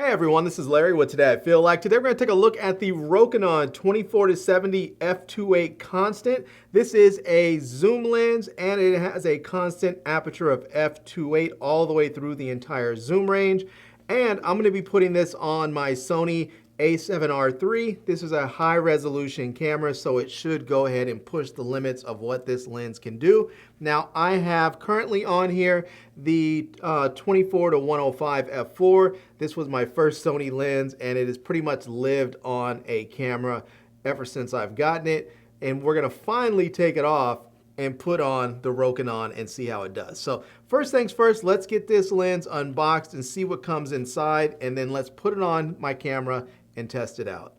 Hey everyone, this is Larry with Today I Feel Like. Today we're going to take a look at the Rokinon 24-70 f2.8 constant. This is a zoom lens and it has a constant aperture of f2.8 all the way through the entire zoom range. And I'm going to be putting this on my Sony a7R III. This is a high resolution camera, so it should go ahead and push the limits of what this lens can do. Now I have currently on here the 24-105 f4. This was my first Sony lens and it has pretty much lived on a camera ever since I've gotten it. And we're gonna finally take it off and put on the Rokinon and see how it does. So first things first, let's get this lens unboxed and see what comes inside, and then let's put it on my camera and test it out.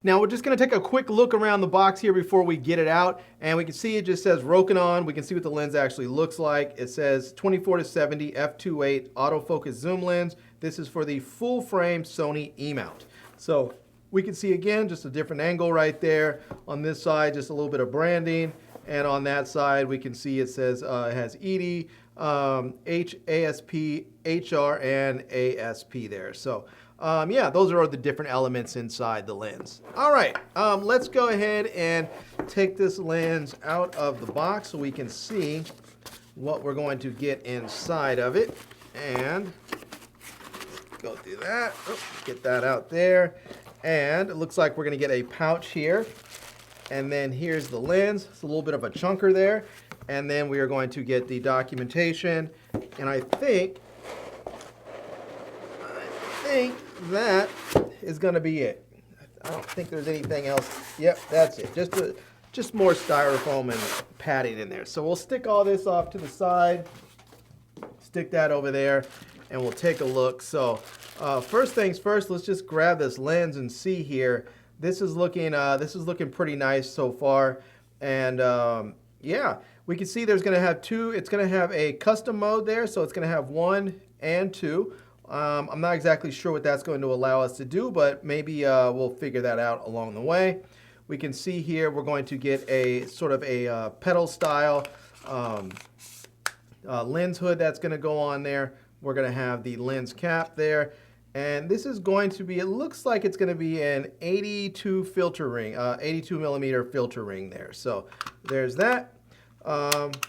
Now we're just going to take a quick look around the box here before we get it out, and we can see it just says Rokinon. We can see what the lens actually looks like. It says 24-70 f2.8 autofocus zoom lens. This is for the full frame Sony E-mount. So we can see again just a different angle right there. On this side, just a little bit of branding, and on that side we can see it says it has ED, ASP, HR, and ASP there. So yeah, those are the different elements inside the lens. All right, let's go ahead and take this lens out of the box so we can see what we're going to get inside of it. And go through that, get that out there. And it looks like we're gonna get a pouch here. And then here's the lens. It's a little bit of a chunker there. And then we are going to get the documentation. And I think that is going to be it. I don't think there's anything else. Yep, that's it. Just more styrofoam and padding in there. So we'll stick all this off to the side. Stick that over there, and we'll take a look. So first things first, let's just grab this lens and see here. This is looking pretty nice so far. And yeah, we can see there's going to have two. It's going to have a custom mode there, so it's going to have 1 and 2. I'm not exactly sure what that's going to allow us to do, but maybe we'll figure that out along the way. We can see here we're going to get a sort of a pedal style lens hood that's going to go on there. We're going to have the lens cap there. And this is going to be, it looks like it's going to be an 82 filter ring, 82 millimeter filter ring there. So there's that. Let's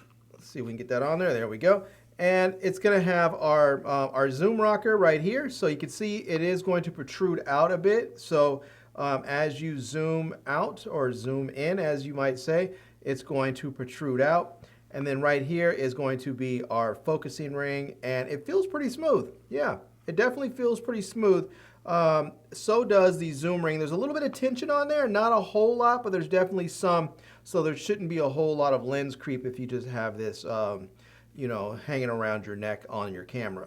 see if we can get that on there. There we go. And it's going to have our zoom rocker right here. So you can see it is going to protrude out a bit. So as you zoom out, or zoom in as you might say, it's going to protrude out. And then right here is going to be our focusing ring. And it feels pretty smooth. Yeah, it definitely feels pretty smooth. So does the zoom ring. There's a little bit of tension on there. Not a whole lot, but there's definitely some. So there shouldn't be a whole lot of lens creep if you just have this you know, hanging around your neck on your camera.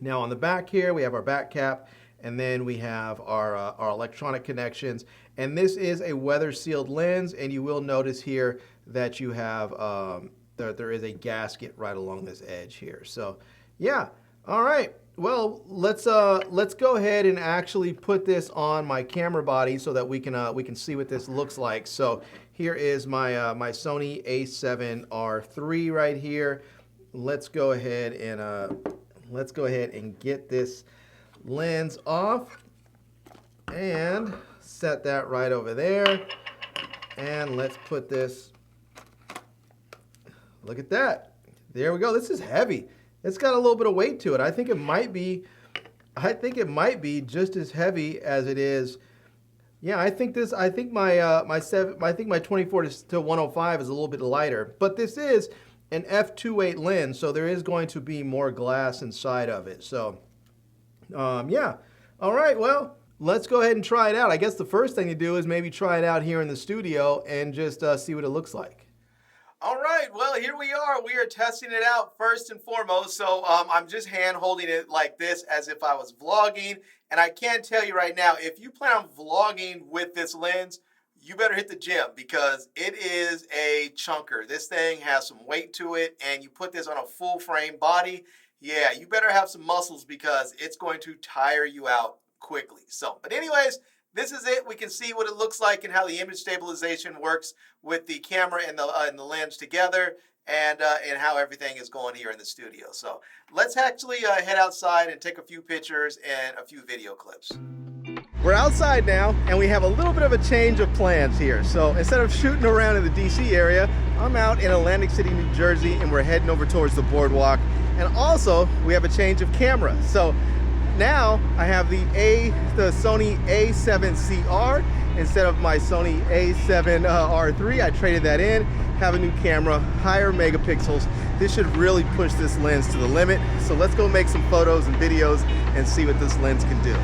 Now on the back here, we have our back cap, and then we have our electronic connections. And this is a weather sealed lens, and you will notice here that you have, there is a gasket right along this edge here. So yeah, all right. Well, let's go ahead and actually put this on my camera body so that we can see what this looks like. So here is my my Sony a7R III right here. Let's go ahead and get this lens off and set that right over there. And let's put this. Look at that. There we go. This is heavy. It's got a little bit of weight to it. I think it might be just as heavy as it is. Yeah, I think my 24-105 is a little bit lighter, but this is an f2.8 lens, so there is going to be more glass inside of it. So yeah. All right, well, let's go ahead and try it out. I guess the first thing to do is maybe try it out here in the studio and just see what it looks like. All right, well, here we are. We are testing it out first and foremost. So I'm just hand holding it like this as if I was vlogging. And I can tell you right now, if you plan on vlogging with this lens, you better hit the gym because it is a chunker. This thing has some weight to it, and you put this on a full frame body. Yeah, you better have some muscles because it's going to tire you out quickly. So, but anyways, this is it. We can see what it looks like and how the image stabilization works with the camera and the lens together. and how everything is going here in the studio. So let's actually head outside and take a few pictures and a few video clips. We're outside now, and we have a little bit of a change of plans here. So instead of shooting around in the DC area, I'm out in Atlantic City, New Jersey, and we're heading over towards the boardwalk. And also, we have a change of camera. So now I have the Sony A7CR instead of my Sony A7R3. I traded that in, have a new camera, higher megapixels. This should really push this lens to the limit. So let's go make some photos and videos and see what this lens can do.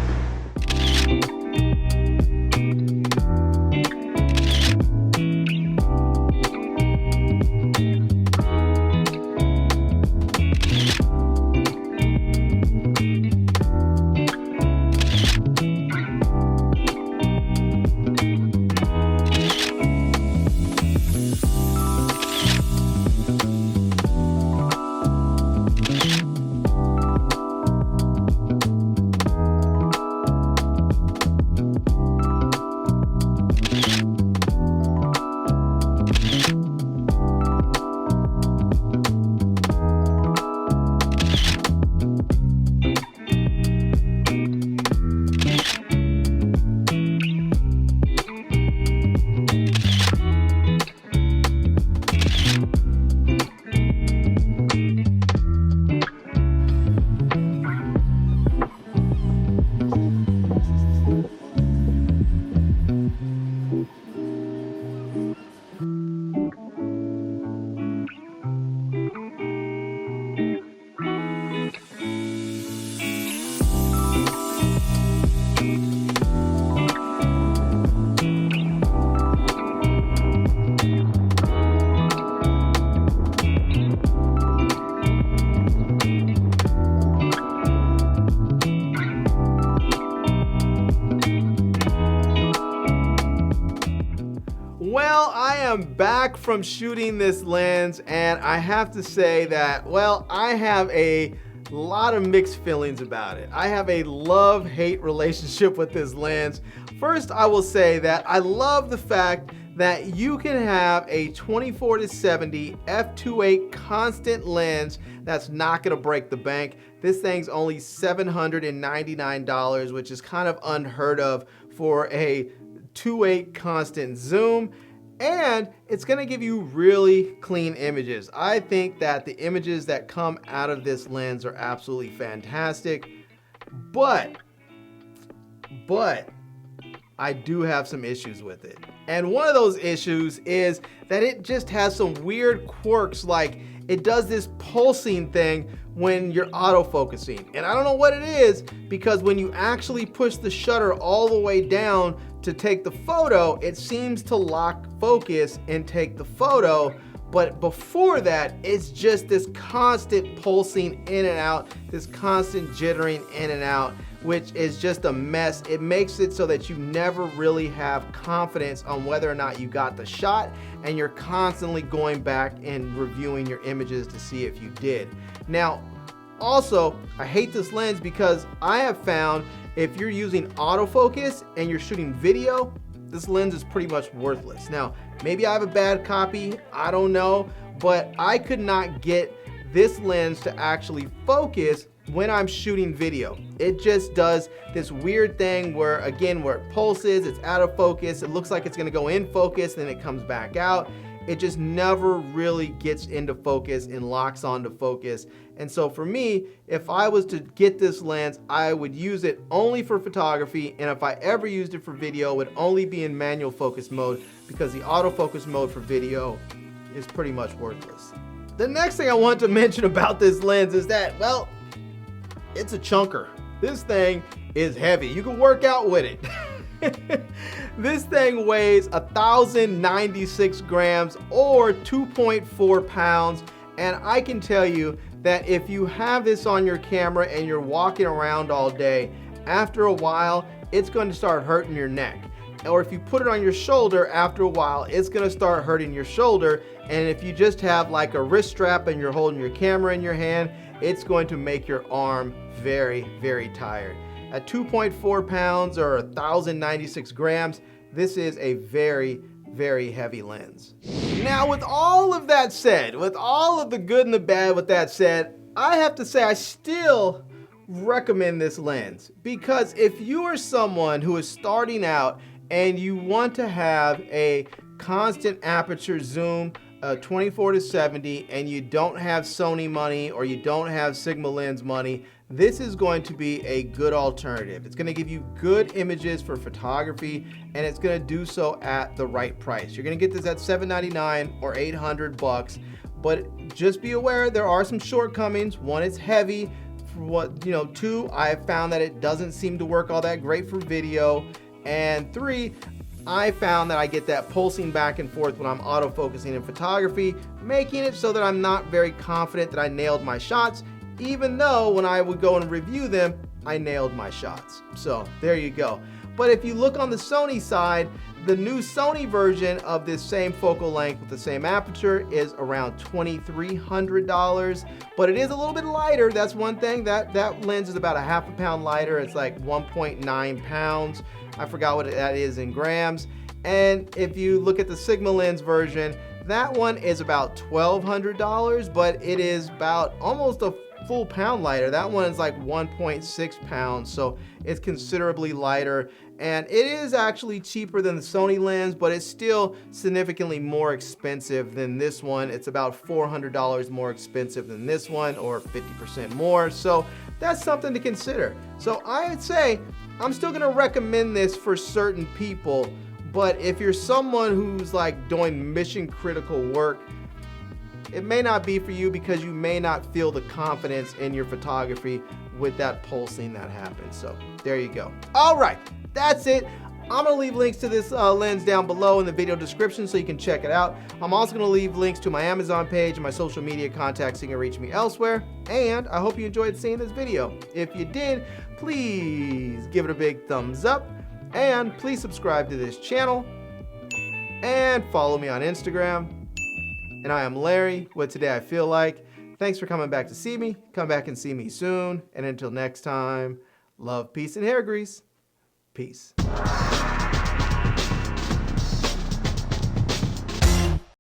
Well, I am back from shooting this lens, and I have to say that, well, I have a lot of mixed feelings about it. I have a love-hate relationship with this lens. First, I will say that I love the fact that you can have a 24-70 f2.8 constant lens that's not gonna break the bank. This thing's only $799, which is kind of unheard of for a 2.8 constant zoom, and it's gonna give you really clean images. I think that the images that come out of this lens are absolutely fantastic, but I do have some issues with it. And one of those issues is that it just has some weird quirks, like it does this pulsing thing when you're autofocusing. And I don't know what it is, because when you actually push the shutter all the way down to take the photo, it seems to lock focus and take the photo. But before that, it's just this constant pulsing in and out, this constant jittering in and out, which is just a mess. It makes it so that you never really have confidence on whether or not you got the shot, and you're constantly going back and reviewing your images to see if you did. Now, also, I hate this lens because I have found if you're using autofocus and you're shooting video, this lens is pretty much worthless. Now, maybe I have a bad copy, I don't know, but I could not get this lens to actually focus when I'm shooting video. It just does this weird thing where, again, where it pulses, it's out of focus, it looks like it's gonna go in focus, then it comes back out. It just never really gets into focus and locks onto focus. And so for me, if I was to get this lens, I would use it only for photography, and if I ever used it for video, it would only be in manual focus mode, because the autofocus mode for video is pretty much worthless. The next thing I want to mention about this lens is that, well, it's a chunker. This thing is heavy. You can work out with it. This thing weighs 1,096 grams or 2.4 pounds. And I can tell you that if you have this on your camera and you're walking around all day, after a while, it's going to start hurting your neck. Or if you put it on your shoulder, after a while, it's going to start hurting your shoulder. And if you just have like a wrist strap and you're holding your camera in your hand, it's going to make your arm very, very tired. At 2.4 pounds or 1,096 grams, this is a very, very heavy lens. Now, with all of that said, with all of the good and the bad with that said, I have to say I still recommend this lens, because if you are someone who is starting out and you want to have a constant aperture zoom, 24-70, and you don't have Sony money or you don't have Sigma lens money, this is going to be a good alternative. It's going to give you good images for photography, and it's going to do so at the right price. You're going to get this at $799 or $800, but just be aware there are some shortcomings. One, it's heavy. Two, I found that it doesn't seem to work all that great for video, and three, I found that I get that pulsing back and forth when I'm autofocusing in photography, making it so that I'm not very confident that I nailed my shots, even though when I would go and review them, I nailed my shots. So there you go. But if you look on the Sony side, the new Sony version of this same focal length with the same aperture is around $2,300, but it is a little bit lighter. That's one thing. That lens is about a half a pound lighter. It's like 1.9 pounds. I forgot what that is in grams. And if you look at the Sigma lens version, that one is about $1,200, but it is about almost a full pound lighter. That one is like 1.6 pounds, so it's considerably lighter. And it is actually cheaper than the Sony lens, but it's still significantly more expensive than this one. It's about $400 more expensive than this one, or 50% more. So that's something to consider. So I'd say I'm still gonna recommend this for certain people, but if you're someone who's like doing mission critical work, it may not be for you, because you may not feel the confidence in your photography with that pulsing that happens. So there you go. All right, that's it. I'm gonna leave links to this lens down below in the video description so you can check it out. I'm also gonna leave links to my Amazon page and my social media contacts so you can reach me elsewhere. And I hope you enjoyed seeing this video. If you did, please give it a big thumbs up, and please subscribe to this channel and follow me on Instagram. And I am Larry with Today I Feel Like. Thanks for coming back to see me. Come back and see me soon. And until next time, love, peace, and hair grease. Peace.